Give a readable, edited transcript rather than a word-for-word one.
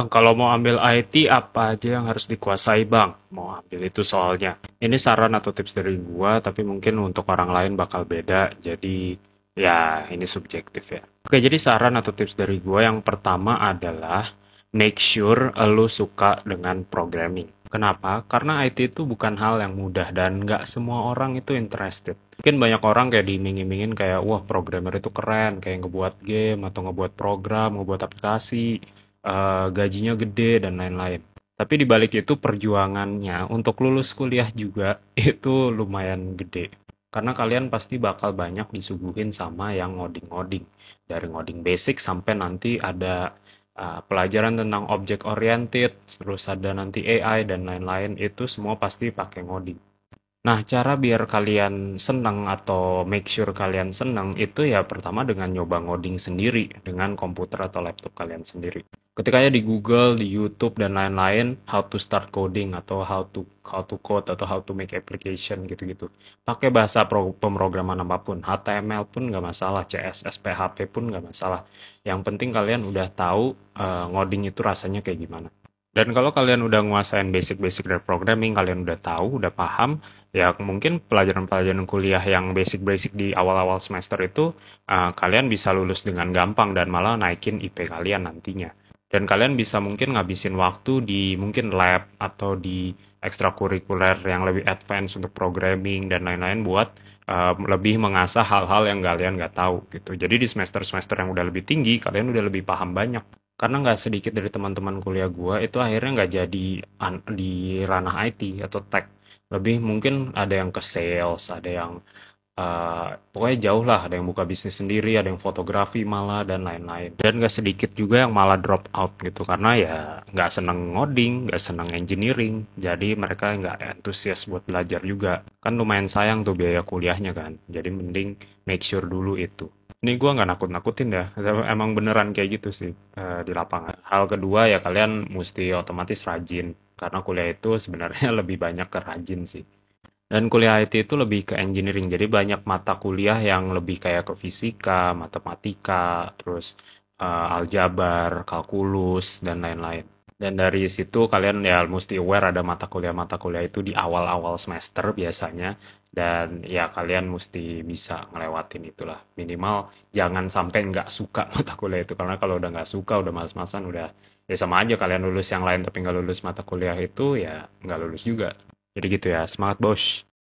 Kalau mau ambil IT, apa aja yang harus dikuasai, Bang? Mau ambil itu soalnya. Ini saran atau tips dari gua, tapi mungkin untuk orang lain bakal beda. Jadi, ya ini subjektif ya. Oke, jadi saran atau tips dari gua yang pertama adalah make sure lu suka dengan programming. Kenapa? Karena IT itu bukan hal yang mudah dan nggak semua orang itu interested. Mungkin banyak orang kayak diiming-imingin kayak, wah programmer itu keren, kayak ngebuat game atau ngebuat program, ngebuat aplikasi, gajinya gede dan lain-lain. Tapi di balik itu perjuangannya untuk lulus kuliah juga itu lumayan gede. Karena kalian pasti bakal banyak disuguhin sama yang ngoding-ngoding. Dari ngoding basic sampai nanti ada pelajaran tentang object oriented, terus ada nanti AI dan lain-lain, itu semua pasti pakai ngoding. Nah, cara biar kalian senang atau make sure kalian senang itu ya pertama dengan nyoba ngoding sendiri dengan komputer atau laptop kalian sendiri. Ketikanya di Google, di YouTube dan lain-lain, how to start coding atau how to code atau how to make application gitu-gitu. Pakai bahasa pemrograman apapun, HTML pun nggak masalah, CSS, PHP pun nggak masalah. Yang penting kalian udah tahu ngoding itu rasanya kayak gimana. Dan kalau kalian udah nguasain basic-basic dari programming, kalian udah tahu, udah paham, ya mungkin pelajaran-pelajaran kuliah yang basic-basic di awal-awal semester itu kalian bisa lulus dengan gampang dan malah naikin IP kalian nantinya. Dan kalian bisa mungkin ngabisin waktu di mungkin lab atau di ekstrakurikuler yang lebih advance untuk programming dan lain-lain buat lebih mengasah hal-hal yang kalian nggak tahu gitu. Jadi di semester-semester yang udah lebih tinggi, kalian udah lebih paham banyak. Karena nggak sedikit dari teman-teman kuliah gua itu akhirnya nggak jadi di ranah IT atau tech. Lebih mungkin ada yang ke sales, ada yang pokoknya jauh lah, ada yang buka bisnis sendiri, ada yang fotografi malah dan lain-lain. Dan nggak sedikit juga yang malah drop out gitu karena ya nggak seneng ngoding, nggak seneng engineering, jadi mereka nggak antusias buat belajar juga. Kan lumayan sayang tuh biaya kuliahnya kan. Jadi mending make sure dulu itu. Ini gua nggak nakut-nakutin ya, emang beneran kayak gitu sih di lapangan. Hal kedua ya kalian mesti otomatis rajin, karena kuliah itu sebenarnya lebih banyak ke rajin sih. Dan kuliah IT itu lebih ke engineering, jadi banyak mata kuliah yang lebih kayak ke fisika, matematika, terus aljabar, kalkulus, dan lain-lain. Dan dari situ kalian ya mesti aware ada mata kuliah itu di awal-awal semester biasanya. Dan ya kalian mesti bisa ngelewatin itulah. Minimal jangan sampai nggak suka mata kuliah itu. Karena kalau udah nggak suka, udah males-malesan, udah ya sama aja kalian lulus yang lain tapi nggak lulus mata kuliah itu ya nggak lulus juga. Jadi gitu ya, semangat bos.